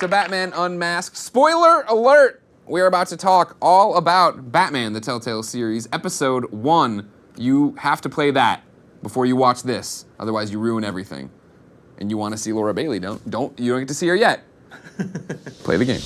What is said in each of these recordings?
to Batman Unmasked. Spoiler alert! We're about to talk all about Batman, the Telltale series, episode 1. You have to play that before you watch this, otherwise you ruin everything. And you want to see Laura Bailey, you don't get to see her yet. Play the game.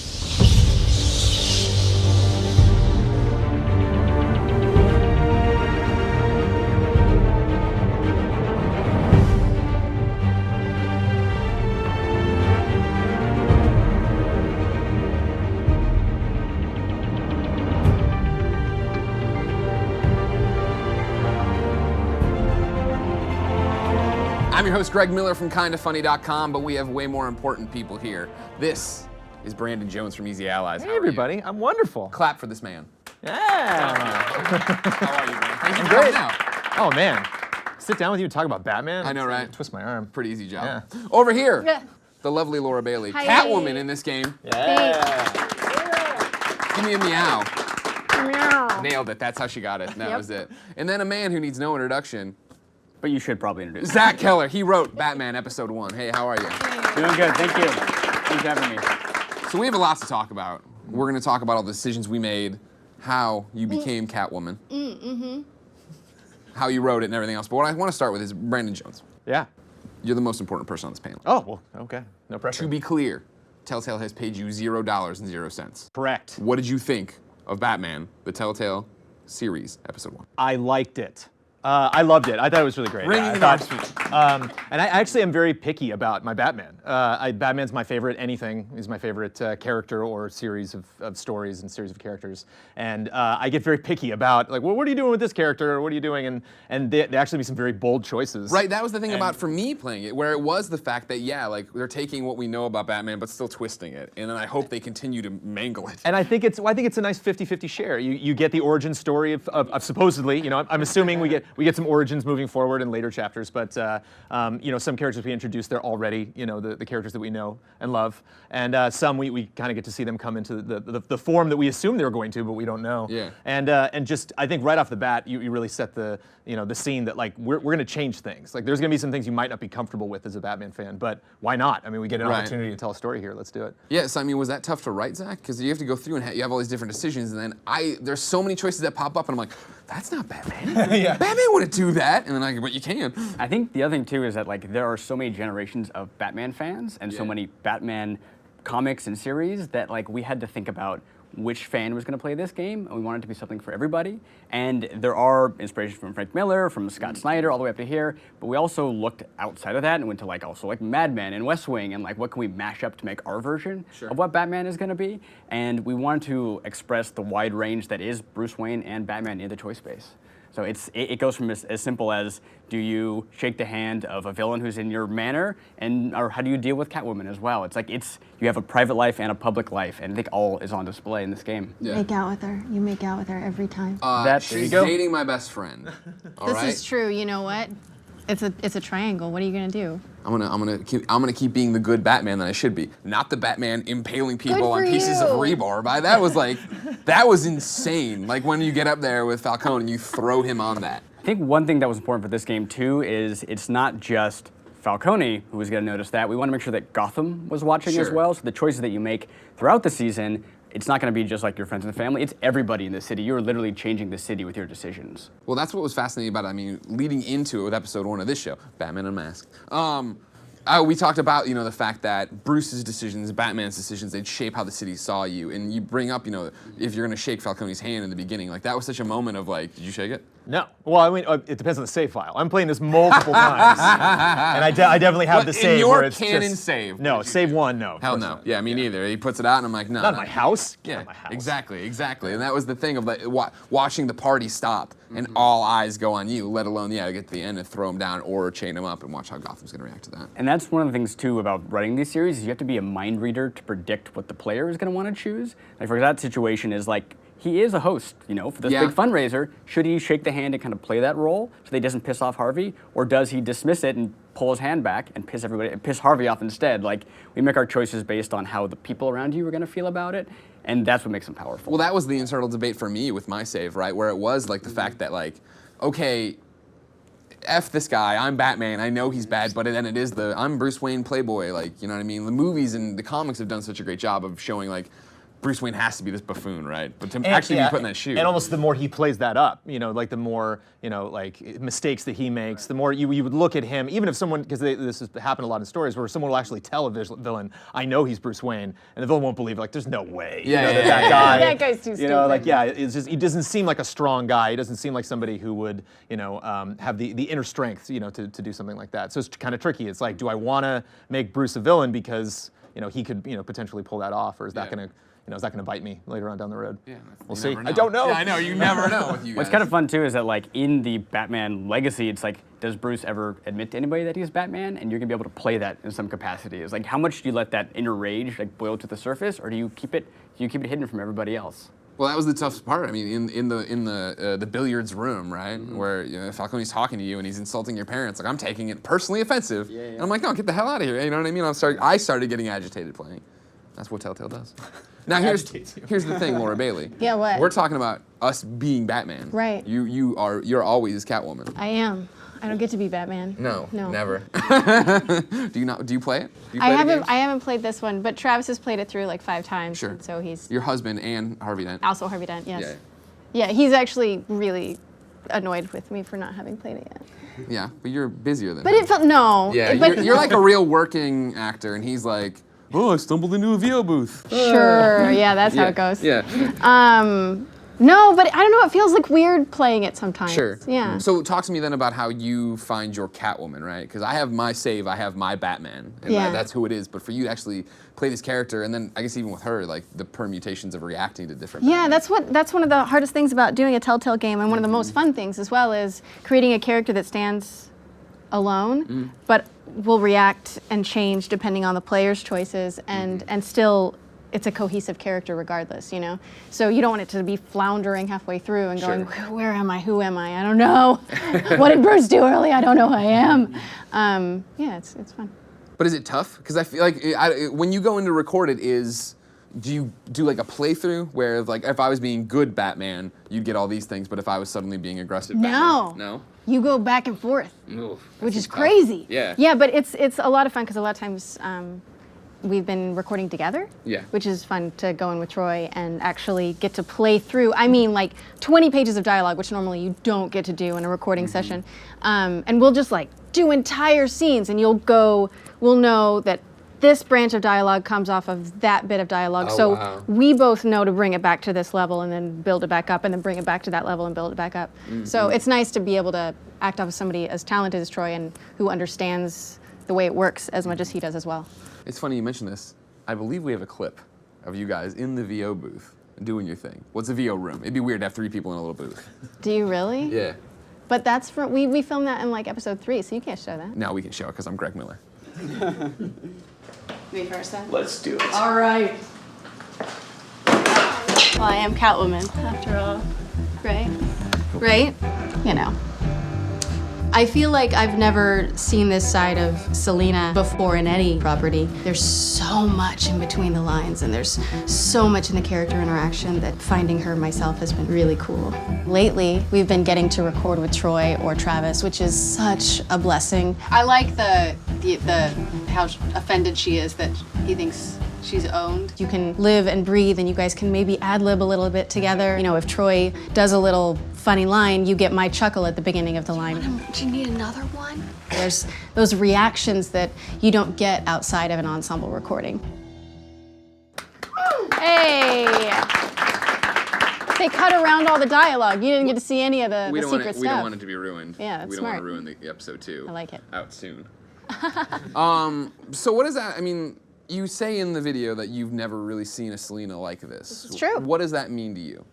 I'm your host, Greg Miller from KindaFunny.com, but we have way more important people here. This is Brandon Jones from Easy Allies. Hey, everybody. I'm wonderful. Clap for this man. Yeah. How are you, man? Thank you for great. coming out. Oh, man. Sit down with you and talk about Batman? I know, It's right? Twist my arm. Pretty easy job. Yeah. Over here, the lovely Laura Bailey. Hi. Catwoman in this game. Yeah. Give me a meow. Meow. Nailed it. That's how she got it. That Yep. was it. And then a man who needs no introduction, But you should probably introduce Zach Keller. He wrote Batman Episode 1. Hey, how are you? Doing good, thank you. Thanks for having me. So we have a lot to talk about. We're going to talk about all the decisions we made, how you became Catwoman, how you wrote it and everything else. But what I want to start with is Brandon Jones. Yeah. You're the most important person on this panel. Oh, well, okay. No pressure. To be clear, Telltale has paid you $0.00. Correct. What did you think of Batman, the Telltale series, Episode 1? I liked it. I loved it. I thought it was really great. Ringing I endorsement. and I actually am very picky about my Batman. Batman's my favorite anything. He's my favorite character or series of stories and series of characters. And I get very picky about, like, well, what are you doing with this character? Or what are you doing? And they actually be some very bold choices. Right, that was the thing about, for me, playing it, where it was the fact that, yeah, like, they're taking what we know about Batman, but still twisting it. And then I hope they continue to mangle it. And I think it's a nice 50-50 share. You get the origin story of supposedly, you know, I'm assuming we get some origins moving forward in later chapters, but you know, some characters we introduced there already, you know, the characters that we know and love, and some we kind of get to see them come into the form that we assume they were going to, but we don't know. Yeah. And just I think right off the bat, you really set the scene that, like, we're going to change things. Like, there's going to be some things you might not be comfortable with as a Batman fan, but why not? I mean, we get an Right. opportunity to tell a story here. Let's do it. Yes, I mean, was that tough to write, Zach? Because you have to go through and you have all these different decisions, and then there's so many choices that pop up, and I'm like, that's not Batman. Yeah. Batman wouldn't do that. And then but you can. I think the other thing too is that, like, there are so many generations of Batman fans and so Yeah. many Batman comics and series that, like, we had to think about which fan was going to play this game, and we wanted it to be something for everybody. And there are inspirations from Frank Miller, from Scott Snyder, all the way up to here, but we also looked outside of that and went to, like, also like Mad Men and West Wing, and, like, what can we mash up to make our version Sure. of what Batman is going to be. And we wanted to express the wide range that is Bruce Wayne and Batman in the toy space. So it goes from as simple as, do you shake the hand of a villain who's in your manor, or how do you deal with Catwoman as well? It's like, you have a private life and a public life, and I think all is on display in this game. Yeah. Make out with her. You make out with her every time. There She's you go. dating my best friend. All this right? is true. You know what? It's a triangle. What are you gonna do? I'm gonna keep being the good Batman that I should be. Not the Batman impaling people on for pieces of you. rebar. That was like, that was insane. Like when you get up there with Falcone and you throw him on that. I think one thing that was important for this game too is it's not just Falcone who was going to notice that. We want to make sure that Gotham was watching as Sure. well. So the choices that you make throughout the season, it's not going to be just like your friends and family. It's everybody in the city. You're literally changing the city with your decisions. Well, that's what was fascinating about it. I mean, leading into it with episode 1 of this show, Batman Unmasked. We talked about, the fact that Bruce's decisions, Batman's decisions, they'd shape how the city saw you. And you bring up, if you're going to shake Falcone's hand in the beginning, like that was such a moment of like, did you shake it? No. Well, I mean, it depends on the save file. I'm playing this multiple times, and I definitely have the But save in your where it's canon just, save, No, what did you save do? one, no. of Hell course no. not. Yeah, me neither. He puts it out, and I'm like, no. Not in no. my house. Get out Yeah, of my house. exactly. And that was the thing of like watching the party stop and all eyes go on you, let alone, get to the end and throw him down or chain him up and watch how Gotham's going to react to that. And that's one of the things too about writing these series is you have to be a mind reader to predict what the player is going to want to choose. Like for that situation is like, he is a host, for this big fundraiser. Should he shake the hand and kind of play that role so that he doesn't piss off Harvey? Or does he dismiss it and pull his hand back and piss Harvey off instead? Like, we make our choices based on how the people around you are going to feel about it, and that's what makes them powerful. Well, that was the internal debate for me with my save, right? Where it was like the fact that like, okay, F this guy, I'm Batman, I know he's bad, but then it is I'm Bruce Wayne playboy, like, you know what I mean? The movies and the comics have done such a great job of showing, like, Bruce Wayne has to be this buffoon, right? But to actually be put in that shoe. And almost the more he plays that up, like the more, like mistakes that he makes, the more you would look at him, even if someone, because this has happened a lot in stories where someone will actually tell a villain, I know he's Bruce Wayne, and the villain won't believe, like, there's no way. That guy. That guy's too stupid. It's just, he doesn't seem like a strong guy. He doesn't seem like somebody who would, have the inner strength, to do something like that. So it's kind of tricky. It's like, do I want to make Bruce a villain because, he could, potentially pull that off, or is that going to, is that going to bite me later on down the road? Yeah, we'll see. I don't know. Yeah, I know. You never know with you guys. What's kind of fun too is that like in the Batman legacy, it's like, does Bruce ever admit to anybody that he's Batman? And you're gonna be able to play that in some capacity. It's like, how much do you let that inner rage like boil to the surface, or do you keep it hidden from everybody else? Well, that was the toughest part. I mean, in the billiards room, right, where Falcone's talking to you and he's insulting your parents. Like, I'm taking it personally offensive. Yeah. And I'm like, no, get the hell out of here. You know what I mean? I started getting agitated playing. That's what Telltale does. Now here's the thing, Laura Bailey. Yeah, what? We're talking about us being Batman. Right. You're always Catwoman. I am. I don't get to be Batman. No. Never. Do you play it? I haven't played this one, but Travis has played it through like 5 times. Sure. So he's your husband and Harvey Dent. Also Harvey Dent, yes. Yeah, he's actually really annoyed with me for not having played it yet. Yeah, but you're busier than But him. it felt no. Yeah, you're like a real working actor, and he's like, oh, I stumbled into a VO booth. Sure, yeah, that's how it goes. Yeah. No, but I don't know, it feels like weird playing it sometimes. Sure. Yeah. So talk to me then about how you find your Catwoman, right? Because I have my save, I have my Batman, and that's who it is. But for you to actually play this character, and then I guess even with her, like the permutations of reacting to different. Yeah, that's one of the hardest things about doing a Telltale game, and one of the most fun things as well is creating a character that stands alone, but will react and change depending on the player's choices, and still it's a cohesive character regardless, So you don't want it to be floundering halfway through and going, where am I? Who am I? I don't know. What did Bruce do early? I don't know who I am. Yeah, it's fun. But is it tough? Because I feel like when you go in to record it, do you do like a playthrough where like if I was being good Batman, you'd get all these things, but if I was suddenly being aggressive Batman, no? You go back and forth, which is tough. Crazy. Yeah. Yeah, but it's a lot of fun because a lot of times we've been recording together, which is fun to go in with Troy and actually get to play through. I mean, like 20 pages of dialogue, which normally you don't get to do in a recording session. And we'll just like do entire scenes, and we'll know that this branch of dialogue comes off of that bit of dialogue. We both know to bring it back to this level and then build it back up and then bring it back to that level and build it back up. So it's nice to be able to act off of somebody as talented as Troy and who understands the way it works as much as he does as well. It's funny you mention this. I believe we have a clip of you guys in the VO booth doing your thing. What's a VO room? It'd be weird to have 3 people in a little booth. Do you really? Yeah. But that's we filmed that in like episode 3, so you can't show that. Now we can show it because I'm Greg Miller. Me first then? Let's do it. All right. Well, I am Catwoman, after all. Right? Right? I feel like I've never seen this side of Selina before in any property. There's so much in between the lines, and there's so much in the character interaction that finding her myself has been really cool. Lately, we've been getting to record with Troy or Travis, which is such a blessing. I like the how offended she is that he thinks she's owned. You can live and breathe, and you guys can maybe ad-lib a little bit together. If Troy does a little funny line, you get my chuckle at the beginning of the line. Do you need another one? There's those reactions that you don't get outside of an ensemble recording. Hey! They cut around all the dialogue. You didn't get to see any of the secret stuff. We don't want it to be ruined. Yeah, that's We don't smart. want to ruin the episode 2. I like it. Out soon. So what is that? I mean, you say in the video that you've never really seen a Selina like this. It's true. What does that mean to you?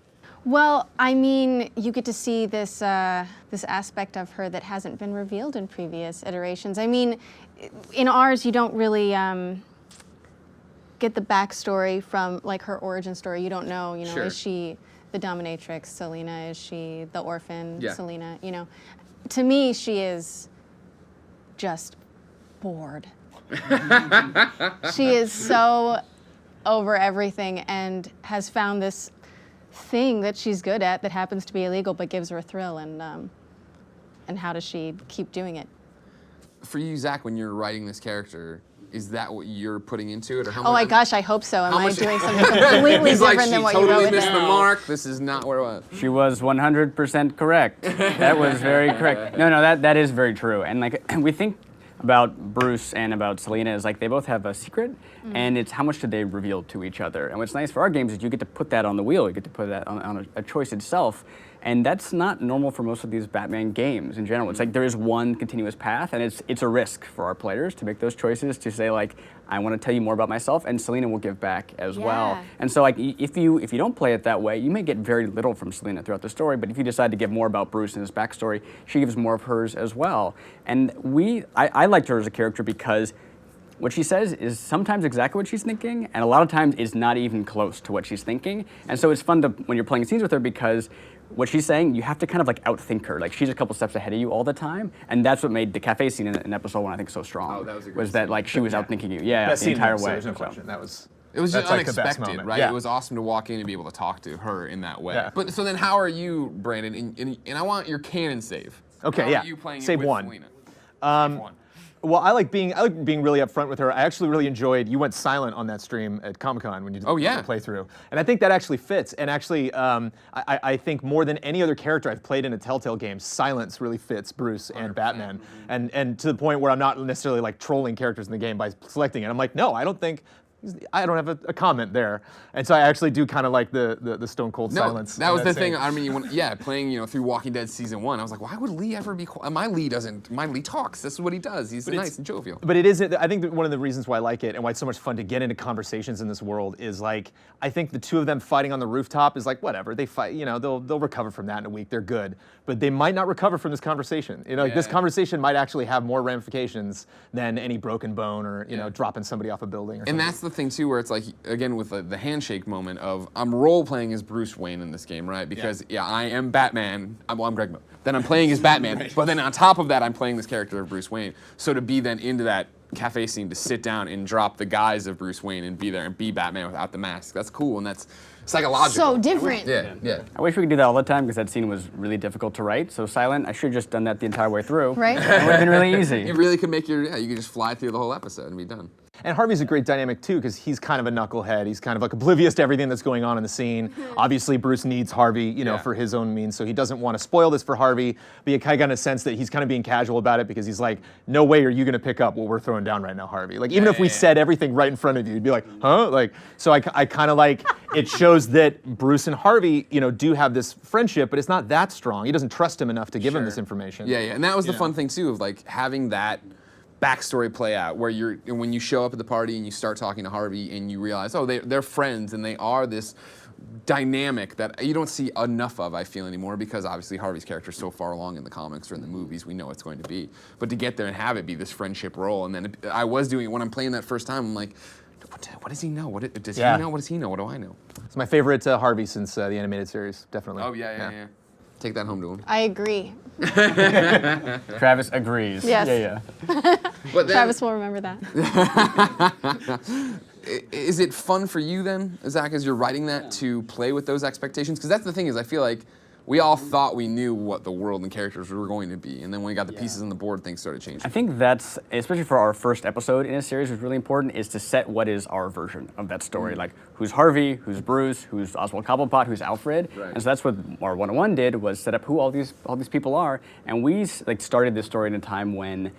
Well, I mean, you get to see this this aspect of her that hasn't been revealed in previous iterations. I mean, in ours, you don't really get the backstory from like her origin story. You don't know, Sure. Is she the dominatrix, Selina? Is she the orphan, Yeah. Selina? To me, she is just bored. She is so over everything and has found this thing that she's good at that happens to be illegal but gives her a thrill, and and how does she keep doing it? For you, Zach, when you're writing this character, is that what you're putting into it, or how Oh my gosh, I hope so. Am I doing something completely He's different like, than what totally you wrote with missed it? the mark. This is not where it was. She was 100% correct. That was very correct. No, that is very true. And like we think about Bruce and about Selena is like they both have a secret, and it's how much do they reveal to each other. And what's nice for our games is you get to put that on the wheel. You get to put that on a choice itself. And that's not normal for most of these Batman games in general. It's like there is one continuous path, and it's a risk for our players to make those choices, to say like, I want to tell you more about myself, and Selena will give back as well. And so like if you don't play it that way, you may get very little from Selena throughout the story, but if you decide to give more about Bruce and his backstory, she gives more of hers as well. And I liked her as a character because what she says is sometimes exactly what she's thinking, and a lot of times it's not even close to what she's thinking. And so it's fun to, when you're playing scenes with her, because what she's saying, you have to kind of like outthink her. Like she's a couple steps ahead of you all the time, and that's what made the cafe scene in episode 1 I think so strong. Oh, that was a great was that scene. like she was outthinking you, Best the scene entire in the way. series, no question. It was just like the best unexpected, moment. right? Yeah. It was awesome to walk in and be able to talk to her in that way. Yeah. But so then, how are you, Brandon? And I want your canon save. Okay, how yeah. Are you playing Save it with one. Selena? Save one. Well, I like being really upfront with her. I actually really enjoyed. You went silent on that stream at Comic-Con when you did the playthrough, and I think that actually fits. And actually, I think more than any other character I've played in a Telltale game, silence really fits Bruce and Batman, and to the point where I'm not necessarily like trolling characters in the game by selecting it. I'm like, no, I don't have a comment there, and so I actually do kind of like the stone cold silence. That was the thing. I mean, playing through Walking Dead season 1, I was like, why would Lee ever be? My Lee talks. This is what he does. He's nice and jovial. But it isn't. I think that one of the reasons why I like it and why it's so much fun to get into conversations in this world is like I think the two of them fighting on the rooftop is like whatever they fight. They'll recover from that in a week. They're good, but they might not recover from this conversation. This conversation might actually have more ramifications than any broken bone or dropping somebody off a building. Or something. And that's the thing too, where it's like again with the handshake moment of I'm role playing as Bruce Wayne in this game, right? Because I am Batman. I'm Greg Miller. Then I'm playing as Batman, but then on top of that, I'm playing this character of Bruce Wayne. So to be then into that cafe scene, to sit down and drop the guise of Bruce Wayne and be there and be Batman without the mask, that's cool and that's psychological. So different. Yeah. I wish we could do that all the time because that scene was really difficult to write. So silent, I should have just done that the entire way through. Right. It would have been really easy. It really could make you could just fly through the whole episode and be done. And Harvey's a great dynamic too, because he's kind of a knucklehead. He's kind of like oblivious to everything that's going on in the scene. Obviously, Bruce needs Harvey, for his own means, so he doesn't want to spoil this for Harvey. But you kind of got a sense that he's kind of being casual about it because he's like, "No way are you going to pick up what we're throwing down right now, Harvey." Like even if we said everything right in front of you, you'd be like, "Huh?" Like so, I kind of like it shows that Bruce and Harvey, do have this friendship, but it's not that strong. He doesn't trust him enough to give him this information. Yeah, and that was the fun thing too of like having that backstory play out where when you show up at the party and you start talking to Harvey and you realize, they're friends and they are this dynamic that you don't see enough of, I feel, anymore, because obviously Harvey's character is so far along in the comics or in the movies, we know it's going to be. But to get there and have it be this friendship role, and then I was doing it when I'm playing that first time, I'm like, what does he know? Does he know? What does he know? What do I know? It's my favorite Harvey since the animated series, definitely. Oh, yeah. Take that home to him. I agree. Travis agrees. Yes. Yeah. But then, Travis will remember that. is it fun for you then, Zach, as you're writing that, to play with those expectations? Because that's the thing is, I feel like we all thought we knew what the world and characters were going to be, and then when we got the pieces on the board, things started changing. I think that's, especially for our first episode in a series, what's really important is to set what is our version of that story. Like, who's Harvey, who's Bruce, who's Oswald Cobblepot, who's Alfred. Right. And so that's what our 101 did, was set up who all these people are. And we started this story in a time when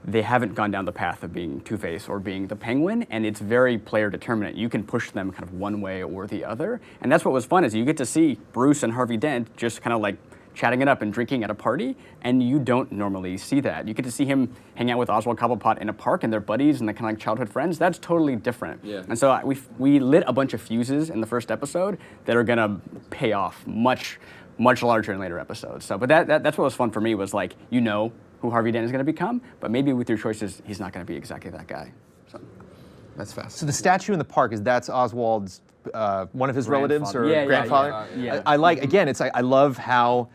they haven't gone down the path of being Two-Face or being the Penguin, and it's very player determinant. You can push them kind of one way or the other, and that's what was fun, is you get to see Bruce and Harvey Dent just kind of like chatting it up and drinking at a party, and you don't normally see that. You get to see him hang out with Oswald Cobblepot in a park, and they're buddies and they're kind of like childhood friends. That's totally different. Yeah. And so we lit a bunch of fuses in the first episode that are gonna pay off much larger in later episodes. So, but that's what was fun for me, was like, who Harvey Dent is going to become, but maybe with your choices, he's not going to be exactly that guy. So. That's fast. So the statue in the park, that's Oswald's one of his relatives or Yeah, grandfather? yeah. I like, again, it's like, I love how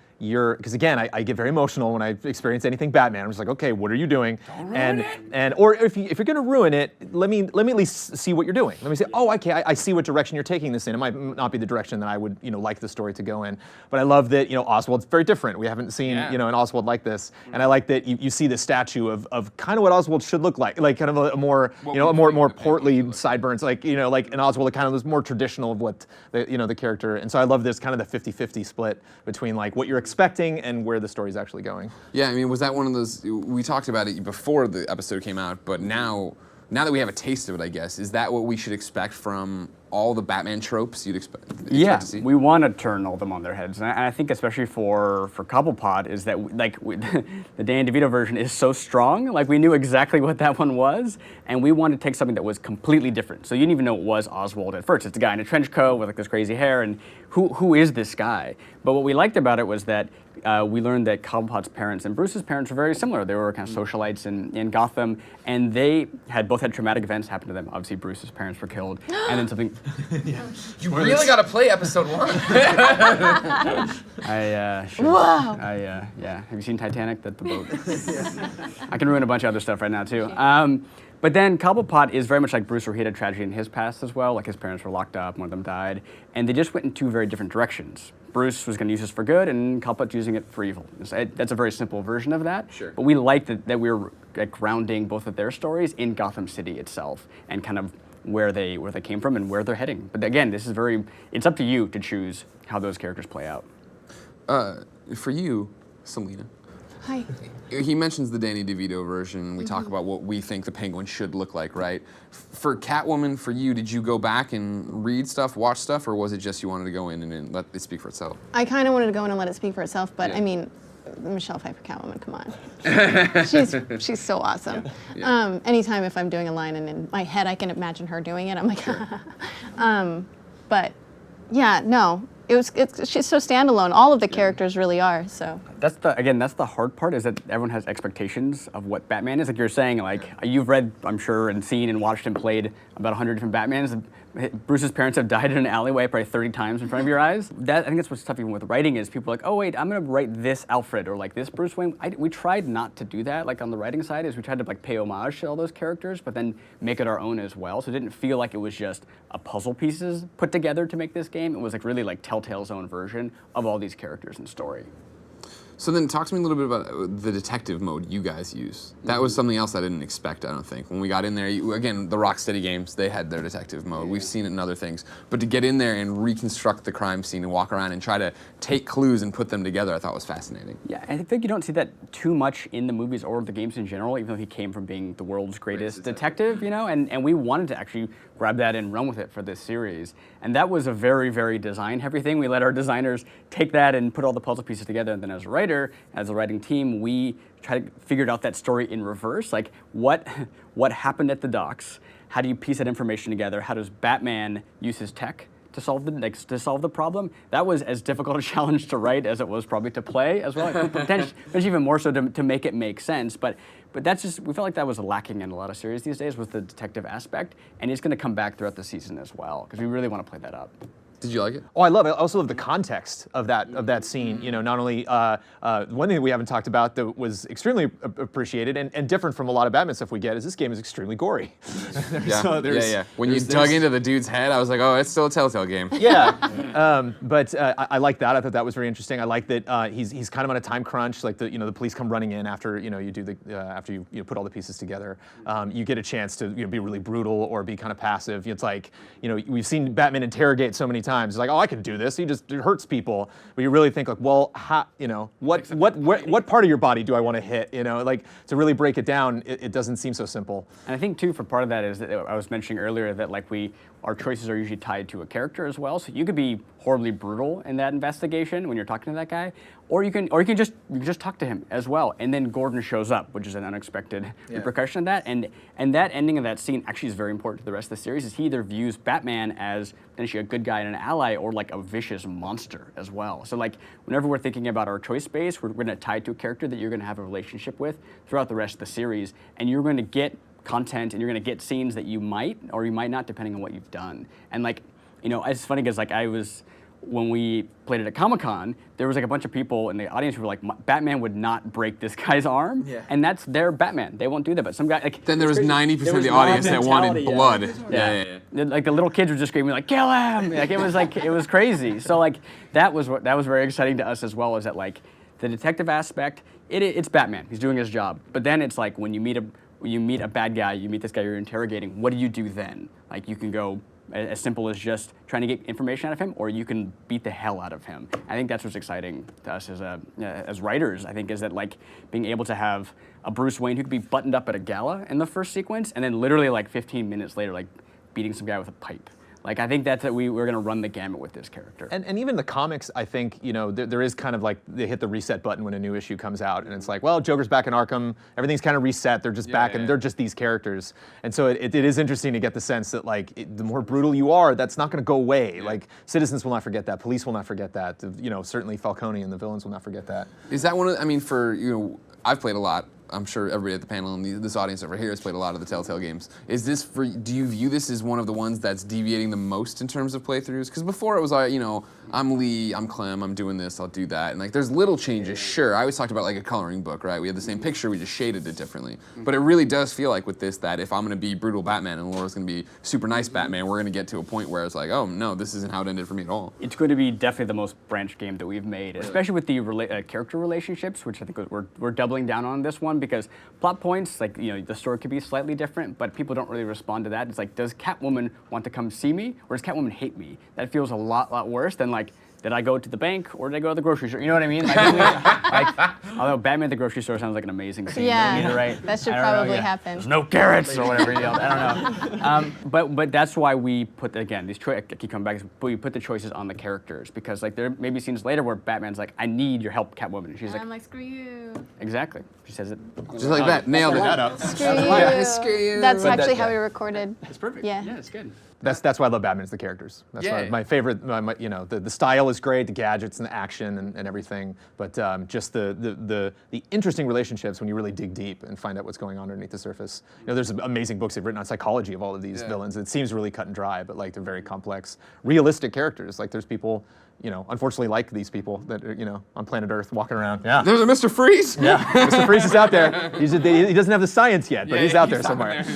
because again, I get very emotional when I experience anything Batman. I'm just like, okay, what are you doing? Don't ruin it. And or if you're going to ruin it, let me at least see what you're doing. Let me say, oh, okay, I see what direction you're taking this in. It might not be the direction that I would, like the story to go in. But I love that, Oswald's very different. We haven't seen, an Oswald like this. And I like that you see the statue of kind of what Oswald should look like kind of a more, more portly sideburns, like an Oswald that kind of was more traditional of what the character. And so I love this kind of the 50-50 split between like what you're expecting and where the story's actually going. Yeah, I mean, was that one of those, we talked about it before the episode came out, but now that we have a taste of it, I guess, is that what we should expect from all the Batman tropes you'd expect to see? We want to turn all of them on their heads. And I think especially for Cobblepot is that the Danny DeVito version is so strong. Like we knew exactly what that one was, and we wanted to take something that was completely different. So you didn't even know it was Oswald at first. It's a guy in a trench coat with like this crazy hair, and who is this guy? But what we liked about it was that we learned that Cobblepot's parents and Bruce's parents were very similar. They were kind of socialites in Gotham, and they both had traumatic events happen to them. Obviously, Bruce's parents were killed, and then something. You really got to play episode 1. I should. Wow. Have you seen Titanic? The boat. I can ruin a bunch of other stuff right now too. But then Cobblepot is very much like Bruce, where he had a tragedy in his past as well. Like his parents were locked up, one of them died, and they just went in two very different directions. Bruce was going to use this for good, and Cobblepot's using it for evil. That's a very simple version of that. Sure. But we liked that we were grounding both of their stories in Gotham City itself, and kind of where they came from and where they're heading. But again, it's up to you to choose how those characters play out. For you, Selena. Hi. He mentions the Danny DeVito version. We talk about what we think the Penguin should look like, right? For Catwoman, for you, did you go back and read stuff, watch stuff, or was it just you wanted to go in and let it speak for itself? I kind of wanted to go in and let it speak for itself, but I mean, Michelle Pfeiffer Catwoman, come on. She's so awesome. Yeah. Anytime if I'm doing a line and in my head I can imagine her doing it, I'm like, but yeah, no. She's so standalone. All of the characters really are. So that's the hard part, is that everyone has expectations of what Batman is. Like you're saying, like you've read, I'm sure, and seen and watched and played about 100 different Batmans. Bruce's parents have died in an alleyway probably 30 times in front of your eyes. I think that's what's tough even with writing, is people are like, oh wait, I'm gonna write this Alfred or like this Bruce Wayne. We tried not to do that. Like on the writing side, is we tried to like pay homage to all those characters, but then make it our own as well. So it didn't feel like it was just a puzzle pieces put together to make this game. It was like really like Telltale's own version of all these characters and story. So then talk to me a little bit about the detective mode you guys use. That was something else I didn't expect, I don't think. When we got in there, again, the Rocksteady games, they had their detective mode. We've seen it in other things. But to get in there and reconstruct the crime scene and walk around and try to take clues and put them together, I thought was fascinating. Yeah, I think you don't see that too much in the movies or the games in general, even though he came from being the world's greatest detective, and we wanted to actually grab that and run with it for this series. And that was a very, very design-heavy thing. We let our take that and put all the puzzle pieces together, and then as a writer, as a writing team, we tried to figure out that story in reverse. Like, what happened at the docks? How do you piece that information together? How does Batman use his tech to solve the problem? That was as difficult a challenge to write as it was probably to play as well. Potentially even more so to make it make sense. But that's just, we felt like that was lacking in a lot of series these days, was the detective aspect, and it's going to come back throughout the season as well, because we really want to play that up. Did you like it? Oh, I love it. I also love the context of that scene. Not only one thing that we haven't talked about that was extremely appreciated and different from a lot of Batman stuff we get is this game is extremely gory. Yeah. When you dug into the dude's head, I was like, oh, it's still a Telltale game. Yeah. But I like that. I thought that was very interesting. I like that he's kind of on a time crunch. Like the police come running in after you do after you put all the pieces together. You get a chance to be really brutal or be kind of passive. It's like we've seen Batman interrogate so many times. It's like, oh, I can do this. He just hurts people. But you really think like, well, what part of your body do I want to hit? Like to really break it down, it doesn't seem so simple. And I think too, for part of that is that I was mentioning earlier that like our choices are usually tied to a character as well. So you could be horribly brutal in that investigation when you're talking to that guy, or you can just talk to him as well. And then Gordon shows up, which is an unexpected repercussion of that. And that ending of that scene actually is very important to the rest of the series. Is he either views Batman as potentially a good guy and an ally, or like a vicious monster as well. So like whenever we're thinking about our choice space, we're going to tie it to a character that you're going to have a relationship with throughout the rest of the series, and you're going to get content and you're going to get scenes that you might or you might not, depending on what you've done. And like, it's funny because like I was when we played it at Comic-Con, there was like a bunch of people in the audience who were like, Batman would not break this guy's arm, and that's their Batman. They won't do that. But some guy like then there was 90% of the audience that wanted blood. Yeah. Like the little kids were just screaming like, "Kill him!" Like it was crazy. So like that was very exciting to us as well. Is that like the detective aspect? It's Batman. He's doing his job. But then it's like when you meet a bad guy, you meet this guy you're interrogating. What do you do then? Like you can go as simple as just trying to get information out of him, or you can beat the hell out of him. I think that's what's exciting to us as writers, I think, is that like being able to have a Bruce Wayne who could be buttoned up at a gala in the first sequence, and then literally like 15 minutes later, like beating some guy with a pipe. Like, I think that's that we're going to run the gamut with this character. And even the comics, I think, you know, there is kind of like, they hit the reset button when a new issue comes out, and it's like, well, Joker's back in Arkham, everything's kind of reset, they're just back, and they're just these characters. And so it is interesting to get the sense that, like, the more brutal you are, that's not going to go away. Like, citizens will not forget that, police will not forget that, you know, certainly Falcone and the villains will not forget that. Is that one of, I mean, for, you know, I've played a lot. I'm sure everybody at the panel and this audience over here has played a lot of the Telltale games. Is this for? Do you view this as one of the ones that's deviating the most in terms of playthroughs? Because before it was like, you know, I'm Lee, I'm Clem, I'm doing this, I'll do that, and like there's little changes. Sure, I always talked about like a coloring book, right? We had the same picture, we just shaded it differently. But it really does feel like with this that if I'm going to be brutal Batman and Laura's going to be super nice Batman, we're going to get to a point where it's like, oh no, this isn't how it ended for me at all. It's going to be definitely the most branched game that we've made, especially with the character relationships, which I think we're doubling down on this one because plot points, like, you know, the story could be slightly different, but people don't really respond to that. It's like, does Catwoman want to come see me, or does Catwoman hate me? That feels a lot worse than like, did I go to the bank or did I go to the grocery store? You know what I mean? Although Batman at the grocery store sounds like an amazing scene. Yeah, right? that should probably happen. There's no carrots or whatever he yelled. I don't know. But that's why we put, again, these I keep coming back, but we put the choices on the characters because like there may be scenes later where Batman's like, I need your help, Catwoman. And she's like, I'm like, screw you. Exactly. She says it. Just like that. Nailed it. Screw you. Screw you. That's actually how we recorded. It's perfect. Yeah. Yeah, it's good. That's why I love Batman is the characters. That's why my favorite. You know, the style is great, the gadgets and the action and everything. But just the interesting relationships when you really dig deep and find out what's going on underneath the surface. You know, there's amazing books they've written on psychology of all of these villains. It seems really cut and dry, but like they're very complex, realistic characters. Like there's people, you know, unfortunately like these people that are, you know, on planet Earth walking around. Yeah. There's a Mr. Freeze. Yeah. Mr. Freeze is out there. He doesn't have the science yet, but he's out there somewhere.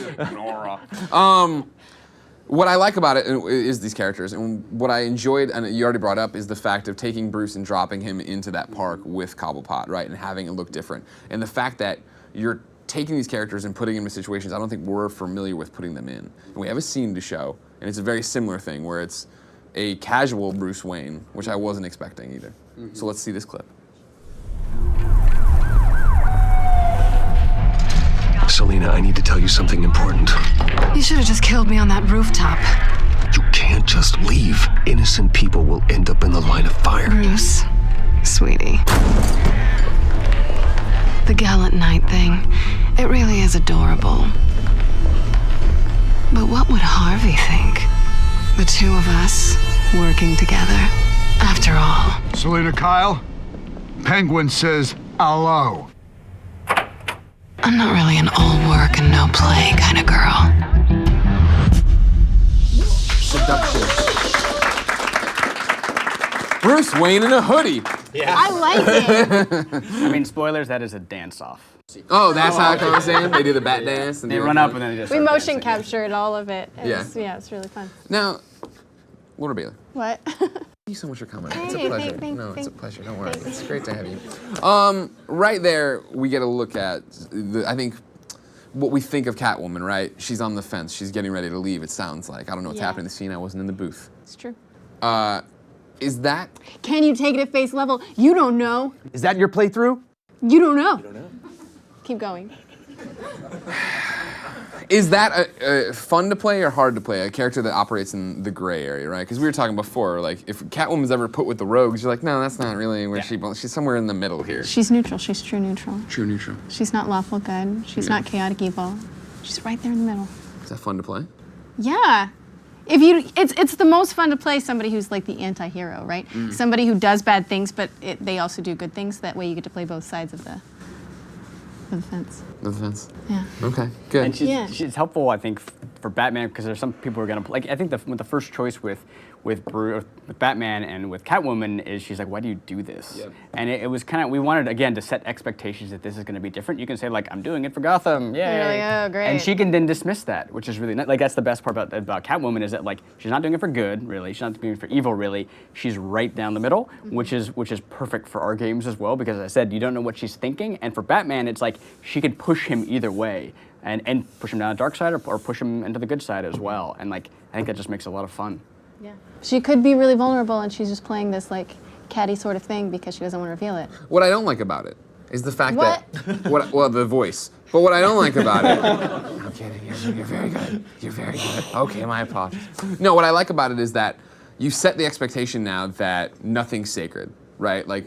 What I like about it is these characters, and what I enjoyed, and you already brought up, is the fact of taking Bruce and dropping him into that park with Cobblepot, right, and having it look different. And the fact that you're taking these characters and putting them in situations I don't think we're familiar with putting them in. And we have a scene to show, and it's a very similar thing, where it's a casual Bruce Wayne, which I wasn't expecting either. So let's see this clip. Selina, I need to tell you something important. You should have just killed me on that rooftop. You can't just leave. Innocent people will end up in the line of fire. Bruce, sweetie. The gallant knight thing, it really is adorable. But what would Harvey think? The two of us working together. After all. Selina Kyle, Penguin says hello. I'm not really an all work and no play kind of girl. Seduction. Bruce Wayne in a hoodie. Yeah. I like it. I mean, spoilers, that is a dance-off. Oh, that's how it comes in? They do the bat dance? And they run up and then they just we start motion dancing. captured all of it. It's really fun. Now, Laura Bailey. What? Thank you so much for coming. It's a pleasure. It's a pleasure. Don't worry. Thanks. It's great to have you. Right there, we get a look at, I think, what we think of Catwoman, right? She's on the fence. She's getting ready to leave, it sounds like. I don't know what's happening in the scene. I wasn't in the booth. It's true. Is that... Can you take it at face level? You don't know. Is that your playthrough? You don't know. Keep going. Is that fun to play or hard to play? A character that operates in the gray area, right? Because we were talking before, like, if Catwoman's ever put with the rogues, you're like, no, that's not really where she belongs. She's somewhere in the middle here. She's neutral. She's true neutral. True neutral. She's not lawful good. She's not chaotic evil. She's right there in the middle. Is that fun to play? Yeah. It's the most fun to play somebody who's like the anti-hero, right? Somebody who does bad things, but they also do good things. That way you get to play both sides of the fence. The fence. Yeah. Okay, good. And she's helpful, I think, for Batman because there's some people who are gonna like. I think the first choice with with Batman and with Catwoman is she's like, why do you do this? Yep. And it was kind of, we wanted, again, to set expectations that this is going to be different. You can say, like, I'm doing it for Gotham, yay. You're like, oh, great. And she can then dismiss that, which is really nice. Like, that's the best part about Catwoman is that, like, she's not doing it for good, really. She's not doing it for evil, really. She's right down the middle, which is perfect for our games as well, because as I said, you don't know what she's thinking. And for Batman, it's like she could push him either way. And push him down the dark side or push him into the good side as well. And like, I think that just makes it a lot of fun. Yeah. She could be really vulnerable and she's just playing this like catty sort of thing because she doesn't want to reveal it. What I don't like about it is the fact that, well, the voice. But what I don't like about it, I'm kidding, you're very good. You're very good. Okay, my apologies. No, what I like about it is that you set the expectation now that nothing's sacred, right? Like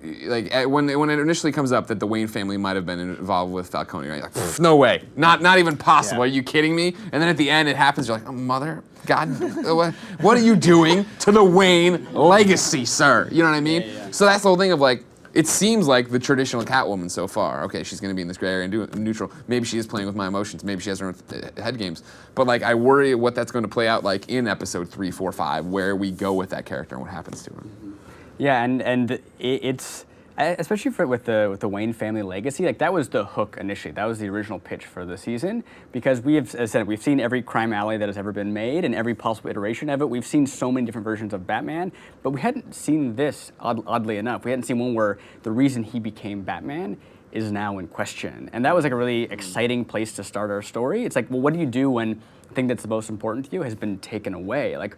when it initially comes up that the Wayne family might have been involved with Falcone, right? Like, no way, not even possible. Yeah. Are you kidding me? And then at the end it happens. You're like, oh, mother, God, what are you doing to the Wayne legacy, sir? You know what I mean? Yeah. So that's the whole thing of like, it seems like the traditional Catwoman so far. Okay, she's going to be in this gray area and do it neutral. Maybe she is playing with my emotions. Maybe she has her own head games. But like, I worry what that's going to play out like in episode 3, 4, 5, where we go with that character and what happens to her. Yeah, and it's especially with the Wayne family legacy, like that was the hook initially. That was the original pitch for the season because we have, as I said, we've seen every crime alley that has ever been made and every possible iteration of it. We've seen so many different versions of Batman, but we hadn't seen this, oddly enough. We hadn't seen one where the reason he became Batman is now in question. And that was like a really exciting place to start our story. It's like, well, what do you do when the thing that's the most important to you has been taken away? Like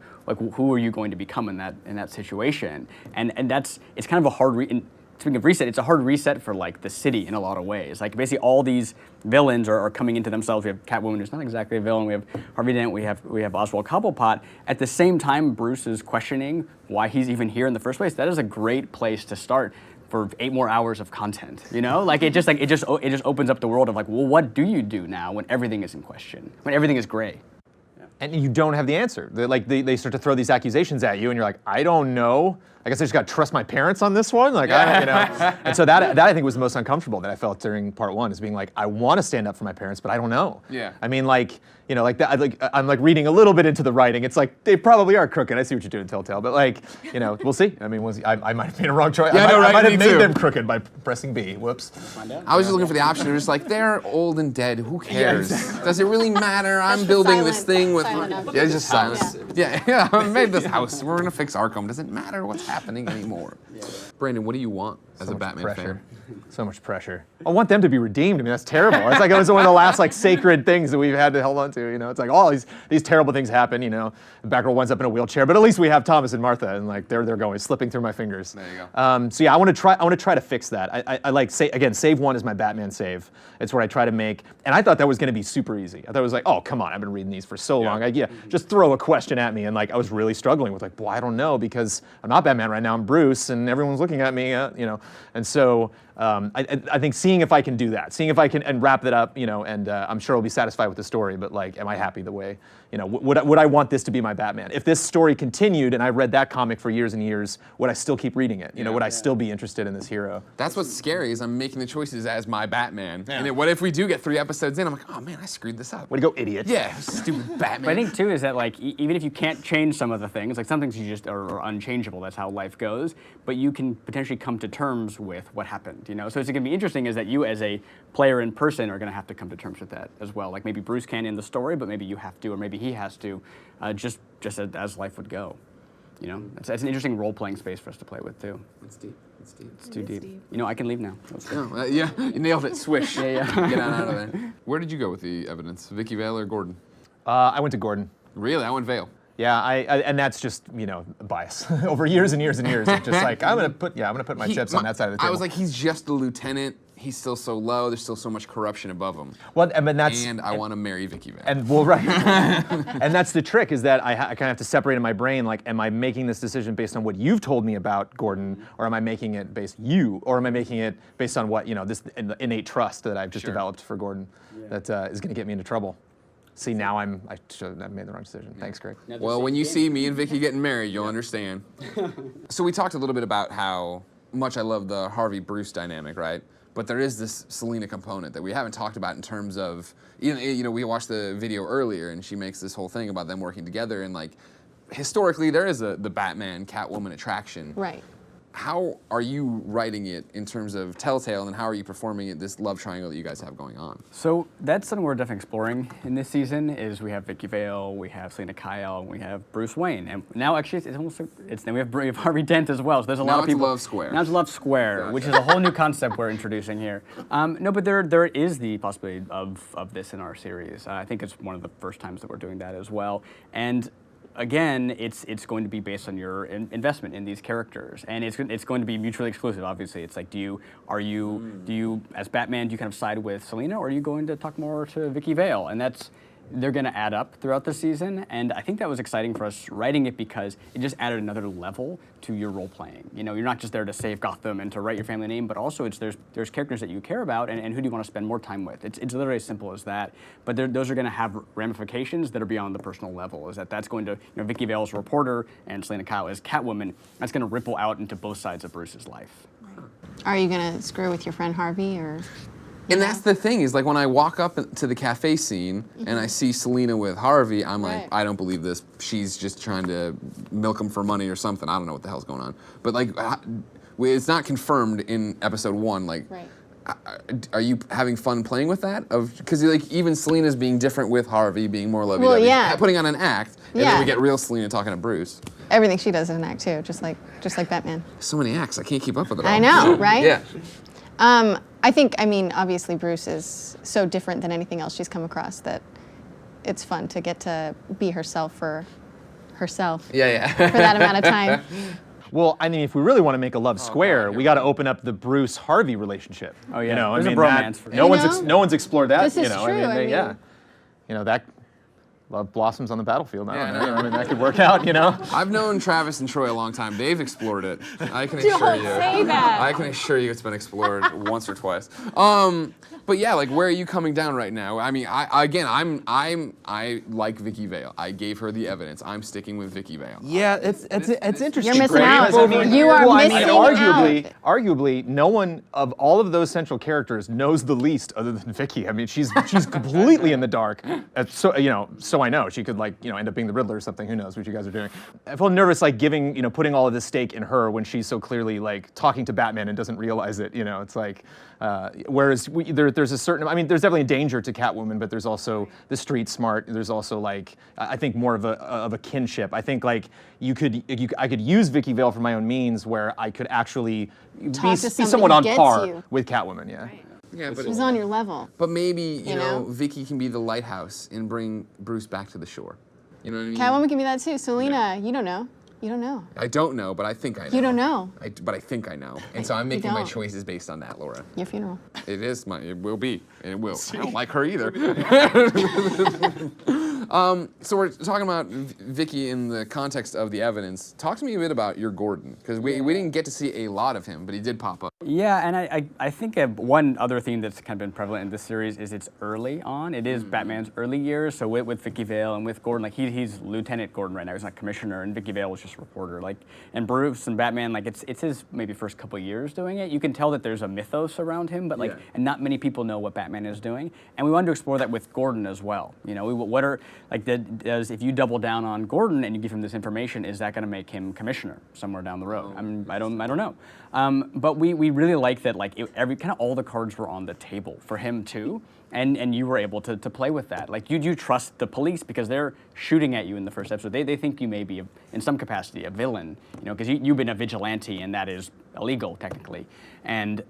who are you going to become in that situation? And it's kind of a hard speaking of reset, it's a hard reset for like the city in a lot of ways. Like basically all these villains are coming into themselves. We have Catwoman, who's not exactly a villain. We have Harvey Dent. We have Oswald Cobblepot. At the same time, Bruce is questioning why he's even here in the first place. That is a great place to start for 8 more hours of content. You know, like it just opens up the world of like, well, what do you do now when everything is in question, when everything is gray? And you don't have the answer. They start to throw these accusations at you, and you're like, I don't know. I guess I just got to trust my parents on this one. Like, And so that I think was the most uncomfortable that I felt during part 1 is being like, I want to stand up for my parents, but I don't know. Yeah. I mean, like, you know, like that. I'm like reading a little bit into the writing. It's like they probably are crooked. I see what you're doing, Telltale, but like, you know, we'll see. I mean, I might have made a wrong choice. Yeah, I might have made too. them crooked by pressing B. Whoops. I was just looking for the option. They're just like, they're old and dead. Who cares? Does it really matter? I'm building this thing with. Yeah, it's just silence. Yeah, I made this house. We're gonna fix Arkham. Doesn't matter what's happening anymore. Brandon, what do you want as a Batman fan? So much pressure. I want them to be redeemed. I mean, that's terrible. It's like it was one of the last like sacred things that we've had to hold on to. You know, it's like all these terrible things happen. You know, Batgirl winds up in a wheelchair, but at least we have Thomas and Martha, and like they're going slipping through my fingers. There you go. So yeah, I want to try to fix that. I like save 1 is my Batman save. It's where I try to make, and I thought that was going to be super easy. I thought it was like, oh come on, I've been reading these for so long. Just throw a question at me, and like I was really struggling with like, well, I don't know because I'm not Batman right now. I'm Bruce, and everyone's looking at me. You know, and so. I think seeing if I can do that, seeing if I can and wrap that up, you know, and I'm sure I'll be satisfied with the story. But like, am I happy the way, you know, would I want this to be my Batman? If this story continued and I read that comic for years and years, would I still keep reading it? You know, would I still be interested in this hero? That's what's scary is I'm making the choices as my Batman. Yeah. And what if we do get 3 episodes in? I'm like, oh man, I screwed this up. Way to go, idiot. Yeah, stupid Batman. But I think too is that like even if you can't change some of the things, like some things you just are unchangeable. That's how life goes. But you can potentially come to terms with what happened. You know, so it's going to be interesting is that you as a player in person are going to have to come to terms with that as well. Like maybe Bruce can in the story, but maybe you have to, or maybe he has to, just as life would go. You know, it's an interesting role-playing space for us to play with too. It's deep. It's deep. It's too deep. You know, I can leave now. No, yeah, you nailed it. Swish. Yeah. Get on out of there. Where did you go with the evidence? Vicky Vale or Gordon? I went to Gordon. Really? I went Vale. Yeah, and that's just, you know, bias over years and years and years. It's just like I'm gonna put my chips on that side of the table. I was like, he's just a lieutenant. He's still so low. There's still so much corruption above him. Well, and I want to marry Vicky Vale. And well, right. And that's the trick is that I kind of have to separate in my brain. Like, am I making this decision based on what you've told me about Gordon, or am I making it based or am I making it based on what this innate trust that I've just developed for Gordon that is going to get me into trouble? See, now I made the wrong decision. Thanks, Greg. Well, when you see me and Vicky getting married, you'll understand. So we talked a little bit about how much I love the Harvey-Bruce dynamic, right? But there is this Selena component that we haven't talked about in terms of, we watched the video earlier and she makes this whole thing about them working together and like, historically there is the Batman Catwoman attraction. Right. How are you writing it in terms of Telltale, and how are you performing it, this love triangle that you guys have going on? So that's something we're definitely exploring in this season. Is we have Vicky Vale, we have Selena Kyle, and we have Bruce Wayne, and now actually it's almost then we have Harvey Dent as well. So there's a lot of people. Love Square. Now it's Love Square, which is a whole new concept we're introducing here. No, but there is the possibility of this in our series. I think it's one of the first times that we're doing that as well, and. Again, it's going to be based on your investment in these characters, and it's going to be mutually exclusive. Obviously, it's like, do you as Batman, do you kind of side with Selena, or are you going to talk more to Vicky Vale? And they're going to add up throughout the season, and I think that was exciting for us writing it because it just added another level to your role playing. You know, you're not just there to save Gotham and to write your family name, but also there's characters that you care about and who do you want to spend more time with. It's literally as simple as that. But those are going to have ramifications that are beyond the personal level. That's going to, Vicky Vale is a reporter and Selena Kyle is Catwoman. That's going to ripple out into both sides of Bruce's life. Are you going to screw with your friend Harvey, or? And that's the thing, is like when I walk up to the cafe scene and I see Selena with Harvey, I'm like, I don't believe this. She's just trying to milk him for money or something. I don't know what the hell's going on. But like, it's not confirmed in episode 1. Like, are you having fun playing with that? Because like even Selena's being different with Harvey, being more lovey-dovey, putting on an act, and then we get real Selena talking to Bruce. Everything she does is an act too, just like Batman. So many acts, I can't keep up with it all. I know, right? Yeah. I mean, obviously Bruce is so different than anything else she's come across that it's fun to get to be herself for herself. For that amount of time. Well, I mean, if we really want to make a love square, we got to open up the Bruce-Harvey relationship. Oh yeah, there's a bromance. No one's explored that. This is true. I mean, that love blossoms on the battlefield. I don't know. I mean, that could work out. I've known Travis and Troy a long time. They've explored it. I can assure you. Don't say that. I can assure you it's been explored once or twice. But yeah, like where are you coming down right now? I mean, I like Vicky Vale. I gave her the evidence. I'm sticking with Vicky Vale. Yeah, it's interesting. You're missing out. I mean, You are missing out. Arguably, no one of all of those central characters knows the least other than Vicky. I mean, she's completely in the dark. So I know she could end up being the Riddler or something. Who knows what you guys are doing? I feel nervous putting all of this stake in her when she's so clearly talking to Batman and doesn't realize it. It's like. Whereas there's a certain, I mean, there's definitely a danger to Catwoman, but there's also the street smart. There's also I think more of a kinship. I think I could use Vicky Vale for my own means, where I could actually be somewhat on par with Catwoman. Yeah. Right. Yeah, but she's on your level. But maybe you know Vicky can be the lighthouse and bring Bruce back to the shore. You know what I mean? Catwoman can be that too. Selena, you don't know. You don't know. I don't know, but I think I know. You don't know. But I think I know. And so I'm making my choices based on that, Laura. Your funeral. It will be. And it will. I don't like her either. So we're talking about Vicky in the context of the evidence. Talk to me a bit about your Gordon, because we didn't get to see a lot of him, but he did pop up. Yeah, and I think one other theme that's kind of been prevalent in this series is it's early on. It is Batman's early years, so with Vicky Vale and with Gordon, he's Lieutenant Gordon right now. He's not commissioner, and Vicky Vale was just a reporter. And Bruce and Batman, it's his maybe first couple years doing it. You can tell that there's a mythos around him, but and not many people know what Batman is doing. And we wanted to explore that with Gordon as well. If you double down on Gordon and you give him this information, is that going to make him commissioner somewhere down the road? I don't know. But we really like that every kind of all the cards were on the table for him too, and you were able to play with that. You trust the police because they're shooting at you in the first episode. They think you may be in some capacity a villain, because you've been a vigilante and that is illegal technically. And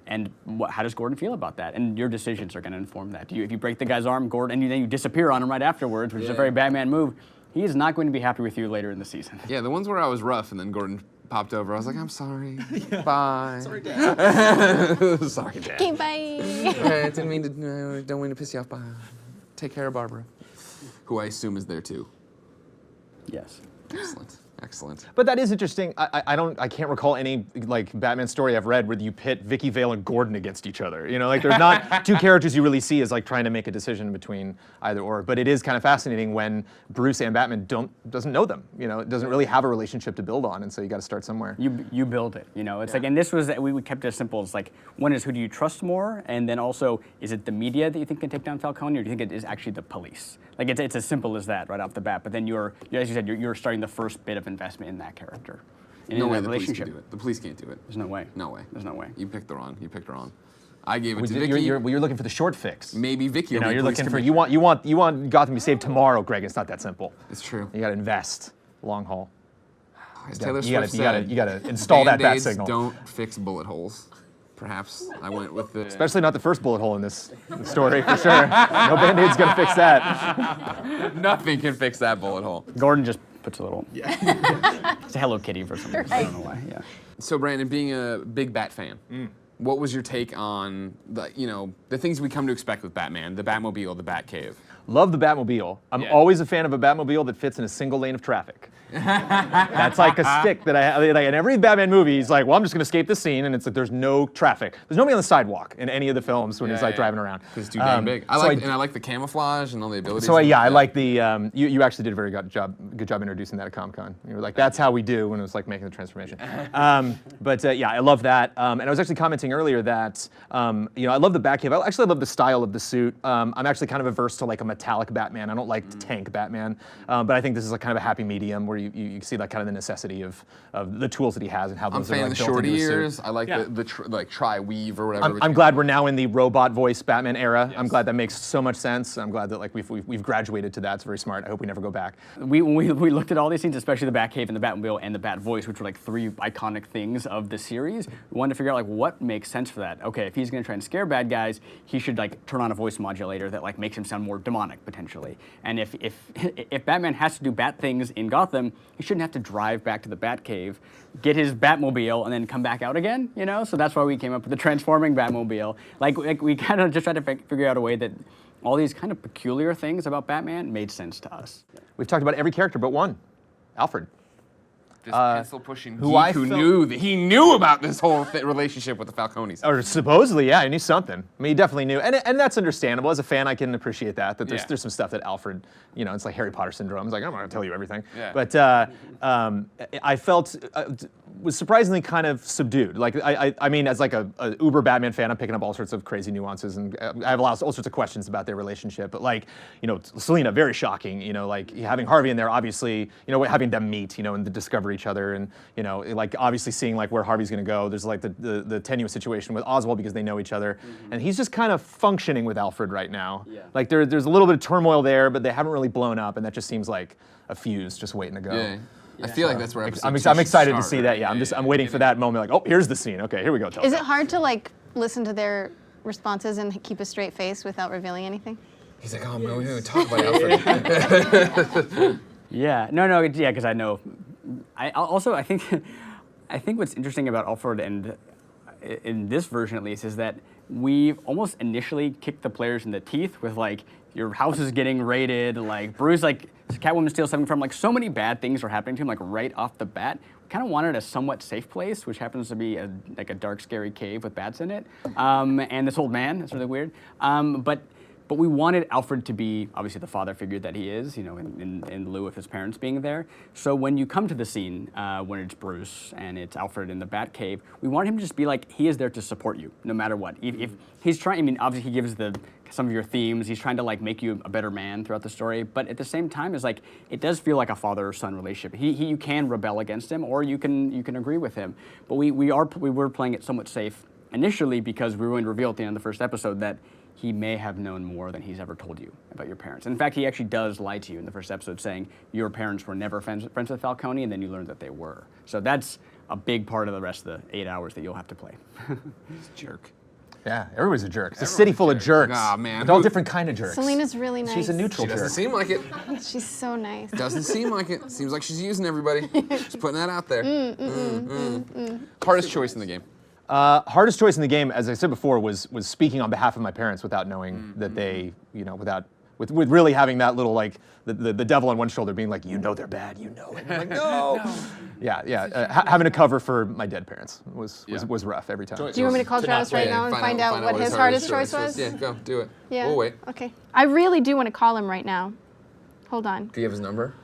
how does Gordon feel about that? And your decisions are going to inform that. If you break the guy's arm, Gordon, and then you disappear on him right afterwards, which is a very Batman move, he is not going to be happy with you later in the season. Yeah, the ones where I was rough and then Gordon popped over, I was like, I'm sorry. Bye. Sorry, Dad. Sorry, Dad. Okay, bye. I don't mean to piss you off. Bye. Take care of Barbara, who I assume is there too. Yes. Excellent. Excellent. But that is interesting. I can't recall any like Batman story I've read where you pit Vicky Vale and Gordon against each other. You know, like there's not two characters you really see as like trying to make a decision between either or. But it is kind of fascinating when Bruce and Batman doesn't know them. You know, it doesn't really have a relationship to build on, and so you got to start somewhere. You build it. You know, it's like, and this was we kept it as simple as like, one is who do you trust more, and then also is it the media that you think can take down Falcone, or do you think it is actually the police? Like it's as simple as that right off the bat. But then as you said, you're starting the first bit of investment in that character. And No in way that the police can relationship. do it. The police can't do it. There's no way. No way. There's no way. You picked wrong. I gave it to Vicky. You're looking for the short fix. Maybe Vicky. You know, will be you're police looking for commissioner. you want Gotham to be saved tomorrow, Greg. It's not that simple. It's true. You got to invest long haul. As Taylor You Swift said, got to install that bat Band-Aids signal. don't fix bullet holes. Perhaps I went with the. Especially not the first bullet hole in this story, for sure. No Band-Aid's gonna fix that. Nothing can fix that bullet hole. Gordon just puts a little. Yeah. It's a Hello Kitty for some reason. I don't know why. Yeah. So Brandon, being a big Bat fan, what was your take on the things we come to expect with Batman, the Batmobile, the Batcave? Love the Batmobile. I'm always a fan of a Batmobile that fits in a single lane of traffic. That's like a stick that I have. Like in every Batman movie, he's like, well, I'm just gonna escape the scene, and it's like there's no traffic. There's nobody on the sidewalk in any of the films when he's like driving around. It's too damn big. I like the camouflage and all the abilities. So I like the, you actually did a very good job introducing that at Comic-Con. You were like, that's how we do when it was like making the transformation. Yeah, I love that. And I was actually commenting earlier that, I love the Batcave. I love the style of the suit. I'm actually kind of averse to like a metallic Batman. I don't like tank Batman. But I think this is like kind of a happy medium where you see like kind of the necessity of the tools that he has and how those are like built into the suit. I'm a fan of the shorty ears. I like the tri-weave or whatever. I'm glad we're now in the robot voice Batman era. Yes. I'm glad that makes so much sense. I'm glad that like we've graduated to that. It's very smart. I hope we never go back. When we looked at all these scenes, especially the Batcave and the Batmobile and the Bat voice, which were like three iconic things of the series, we wanted to figure out like what makes sense for that. Okay, if he's gonna try and scare bad guys, he should like turn on a voice modulator that like makes him sound more demonic potentially. And if Batman has to do bat things in Gotham, he shouldn't have to drive back to the Batcave, get his Batmobile, and then come back out again, you know? So that's why we came up with the transforming Batmobile. Like we kind of just tried to figure out a way that all these kind of peculiar things about Batman made sense to us. We've talked about every character but one, Alfred. Just pencil pushing geek who knew that he knew about this whole relationship with the Falcones. Or supposedly, yeah, he knew something. I mean, he definitely knew, and that's understandable. As a fan, I can appreciate that there's some stuff that Alfred, it's like Harry Potter syndrome. It's like, I'm not gonna tell you everything. Yeah. But I felt was surprisingly kind of subdued. Like I mean, as like a uber Batman fan, I'm picking up all sorts of crazy nuances, and I have all sorts of questions about their relationship. But like, Selena, very shocking. Like having Harvey in there, obviously, having them meet, and discover each other, and like obviously seeing like where Harvey's gonna go. There's like the tenuous situation with Oswald because they know each other, and he's just kind of functioning with Alfred right now. Yeah. Like there's a little bit of turmoil there, but they haven't really blown up, and that just seems like a fuse just waiting to go. Yeah. I feel like that's where I'm excited to see that. Yeah, I'm waiting for that moment. Like, oh, here's the scene. Okay, here we go. Is it hard to like listen to their responses and keep a straight face without revealing anything? He's like, oh, no, we haven't talked about Alfred. Yeah, because I know. I think what's interesting about Alfred, and in this version at least, is that we've almost initially kicked the players in the teeth with like, your house is getting raided, like Bruce, like Catwoman steals something from, like so many bad things are happening to him, like right off the bat. We kind of wanted a somewhat safe place, which happens to be a dark, scary cave with bats in it, and this old man. That's really weird. But we wanted Alfred to be obviously the father figure that he is, in lieu of his parents being there. So when you come to the scene when it's Bruce and it's Alfred in the Batcave, we want him to just be like, he is there to support you no matter what. If he's trying, obviously he gives some of your themes. He's trying to like make you a better man throughout the story, but at the same time, it's like it does feel like a father-son relationship. You can rebel against him, or you can agree with him. But we were playing it somewhat safe initially because we were going to reveal at the end of the first episode that he may have known more than he's ever told you about your parents. In fact, he actually does lie to you in the first episode, saying your parents were never friends with Falcone, and then you learned that they were. So that's a big part of the rest of the 8 hours that you'll have to play. He's a jerk. Yeah, everybody's a jerk. It's a city full of jerks. Aw, man. With all different kind of jerks. Selena's really nice. She's a neutral She jerk. doesn't seem like it. She's so nice. Doesn't seem like it. Seems like she's using everybody. Just putting that out there. Hardest choice in the game. Hardest choice in the game, as I said before, was speaking on behalf of my parents without knowing that they, without with really having that little like the devil on one shoulder being like, you know they're bad, you know it. I'm like, no. Yeah. Having to cover for my dead parents was rough every time. Do you want me to call Travis right now and find out what his hardest choice was? Yeah, go do it. Yeah. We'll wait. Okay. I really do want to call him right now. Hold on. Do you have his number?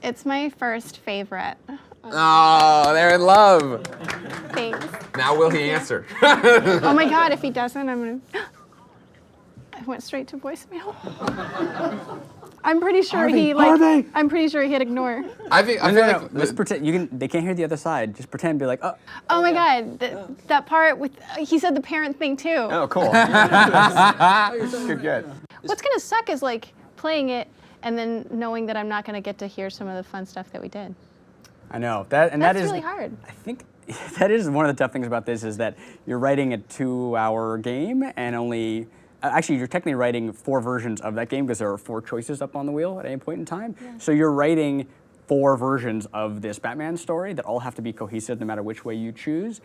It's my first favorite. Oh, they're in love. Thanks. Now will he answer? Oh my God! If he doesn't, I'm gonna. I went straight to voicemail. I'm pretty sure I'm pretty sure he hit ignore. I feel like Let's pretend they can't hear the other side. Just pretend and be like, oh. Oh my God! That part with he said the parent thing too. Oh, cool. Good. What's gonna suck is like playing it and then knowing that I'm not gonna get to hear some of the fun stuff that we did. I know That's that is really hard. I think that is one of the tough things about this is that you're writing a 2-hour game and only. Actually, you're technically writing 4 versions of that game because there are 4 choices up on the wheel at any point in time. Yeah. So you're writing 4 versions of this Batman story that all have to be cohesive no matter which way you choose.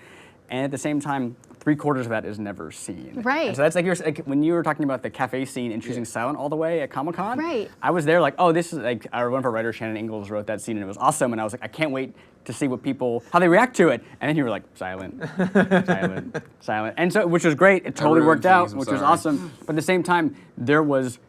And at the same time, 3/4 of that is never seen. Right. And so that's like when you were talking about the cafe scene and choosing silent all the way at Comic-Con. Right. I was there like, oh, this is like one of our writers, Shannon Ingalls, wrote that scene and it was awesome. And I was like, I can't wait to see how they react to it. And then you were like, silent, silent, silent. And so, which was great. It totally worked out, which was awesome. But at the same time, there was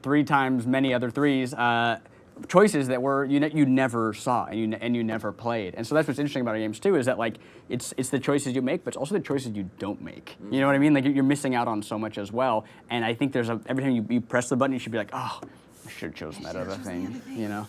3 times many other 3s. Choices that were you never saw and you never played, and so that's what's interesting about our games too is that like it's the choices you make, but it's also the choices you don't make. You know what I mean? Like you're missing out on so much as well. And I think there's every time you press the button, you should be like, oh, I should have chosen that other thing. You know?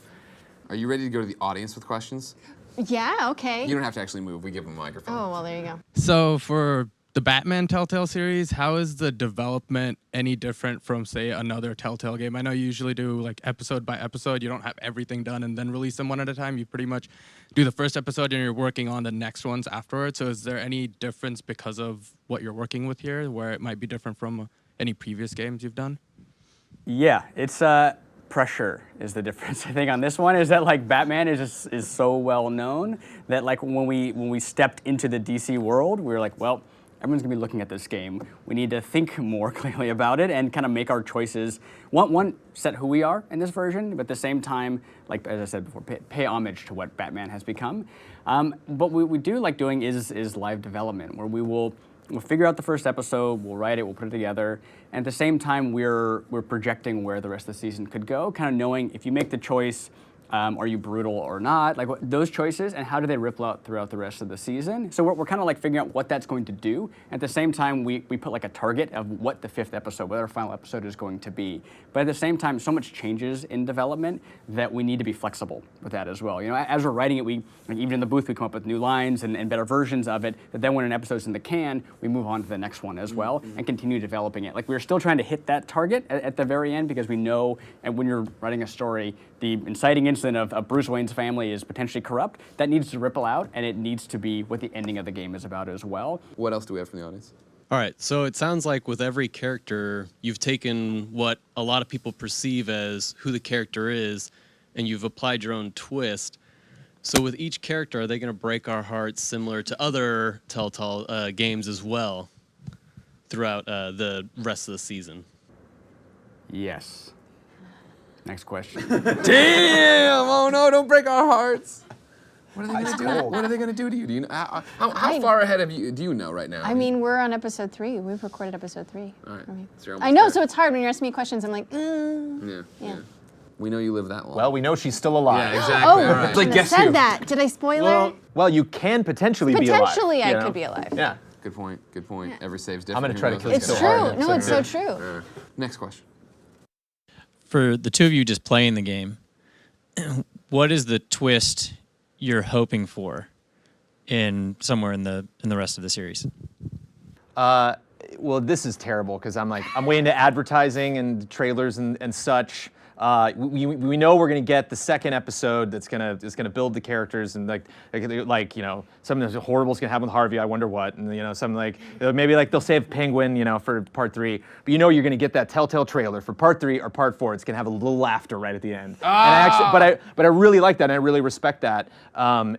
Are you ready to go to the audience with questions? Yeah. Okay. You don't have to actually move. We give them a microphone. Oh well, there you go. So for the Batman Telltale series, how is the development any different from, say, another Telltale game? I know you usually do like episode by episode. You don't have everything done and then release them one at a time. You pretty much do the first episode and you're working on the next ones afterwards. So is there any difference because of what you're working with here, where it might be different from any previous games you've done? Yeah, it's pressure is the difference. I think on this one is that like Batman is so well known that like when we stepped into the DC world, we were like, well, everyone's gonna be looking at this game. We need to think more clearly about it and kind of make our choices. One, set who we are in this version, but at the same time, like as I said before, pay homage to what Batman has become. What we do like doing is live development, where we'll figure out the first episode, we'll write it, we'll put it together, and at the same time, we're projecting where the rest of the season could go, kind of knowing if you make the choice, are you brutal or not? Like those choices, and how do they ripple out throughout the rest of the season? So we're kind of like figuring out what that's going to do. At the same time, we put like a target of what the 5th episode, what our final episode is going to be. But at the same time, so much changes in development that we need to be flexible with that as well. You know, as we're writing it, we like even in the booth, we come up with new lines and better versions of it. That then when an episode's in the can, we move on to the next one as well and continue developing it. Like we're still trying to hit that target at the very end because we know, and when you're writing a story, the inciting incident of Bruce Wayne's family is potentially corrupt. That needs to ripple out, and it needs to be what the ending of the game is about as well. What else do we have from the audience? All right, so it sounds like with every character, you've taken what a lot of people perceive as who the character is, and you've applied your own twist. So with each character, are they going to break our hearts similar to other Telltale games as well throughout the rest of the season? Yes. Next question. Damn! Oh no! Don't break our hearts. What are they gonna do? What are they gonna do to you? Do you know, how far ahead of you do you know right now? I mean, we're on episode 3. We've recorded episode 3. All right. I know, so it's hard when you're asking me questions. I'm like, yeah. We know you live that long. Well, we know she's still alive. Yeah, exactly. Oh, All right. I shouldn't have said that. Did I spoil it? Well, you can potentially be alive. Potentially, I could be alive. Yeah. Good point. Good point. Yeah. Every save's different. I'm gonna try to kill It's so true. hard. No, it's so true. Next question. For the two of you just playing the game, what is the twist you're hoping for in somewhere in the rest of the series? Well, this is terrible because I'm way into advertising and trailers and such. we know we're gonna get the second episode that's gonna build the characters, and like you know, something horrible's gonna happen with Harvey. I wonder what, and you know, something like maybe like they'll save Penguin, you know, for part 3. But you know, you're gonna get that Telltale trailer for part 3 or part 4. It's gonna have a little laughter right at the end. But I really like that, and I really respect that.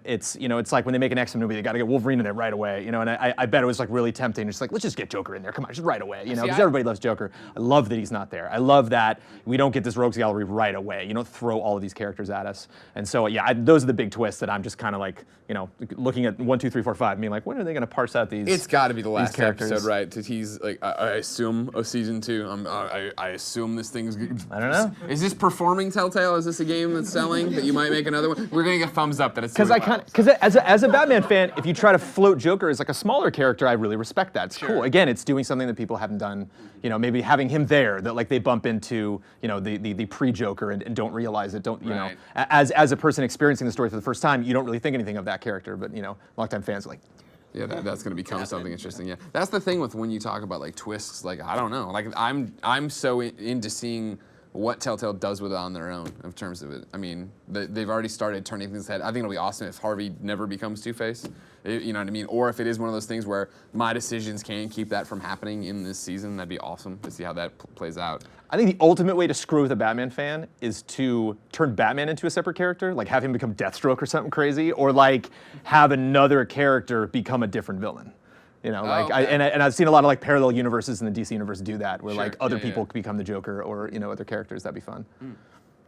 It's you know, it's like when they make an X-Men movie, they got to get Wolverine in there right away, you know. And I bet it was like really tempting. It's like, let's just get Joker in there. Come on, just right away, you know, because everybody loves Joker. I love that he's not there. I love that we don't get this rogues gallery right away. You don't throw all of these characters at us. And so yeah, those are the big twists that I'm just kind of like, you know, looking at 1, 2, 3, 4, 5, being like, when are they going to parse out these? It's got to be the last characters. episode, right? To tease, like, I assume a season 2. I assume this thing's. I don't know. Is this performing Telltale? Is this a game that's selling that you might make another one? We're gonna get thumbs up that it's. Because as a Batman fan, if you try to float Joker as like a smaller character, I really respect that. It's cool. Again, it's doing something that people haven't done. You know, maybe having him there, that like they bump into, you know, the pre-Joker and don't realize it. Don't you know? As a person experiencing the story for the first time, you don't really think anything of that character. But you know, longtime fans are like. Yeah, that's going to become something interesting. Yeah, that's the thing with when you talk about like twists. Like I don't know. Like I'm so into seeing what Telltale does with it on their own in terms of it. I mean, they've already started turning things ahead. I think it'll be awesome if Harvey never becomes Two-Face. You know what I mean? Or if it is one of those things where my decisions can keep that from happening in this season, that'd be awesome to see how that plays out. I think the ultimate way to screw with a Batman fan is to turn Batman into a separate character, like have him become Deathstroke or something crazy, or like have another character become a differn villain. You know, like and I've seen a lot of like parallel universes in the DC universe do that, where like other people become the Joker or you know other characters. That'd be fun.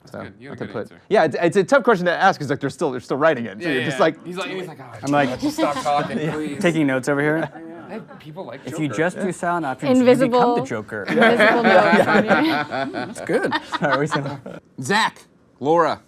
That's good. You have a good answer. Yeah, it's a tough question to ask because like they're still writing it. So you're just like he's like oh, I'm like stop talking, please. Taking notes over here. Hey, people like Joker. If you just do sound options, Invisible. you become the Joker. Invisible notes on here. That's good. All right, Zach, Laura,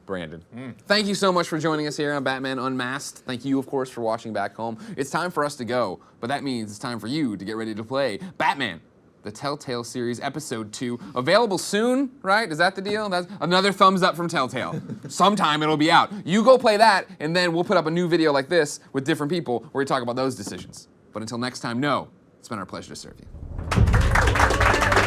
Brandon, thank you so much for joining us here on Batman Unmasked. Thank you, of course, for watching back home. It's time for us to go, but that means it's time for you to get ready to play Batman, the Telltale series, episode 2, available soon, right? Is that the deal? That's another thumbs up from Telltale. Sometime it'll be out. You go play that, and then we'll put up a new video like this with different people where we talk about those decisions. But until next time, it's been our pleasure to serve you.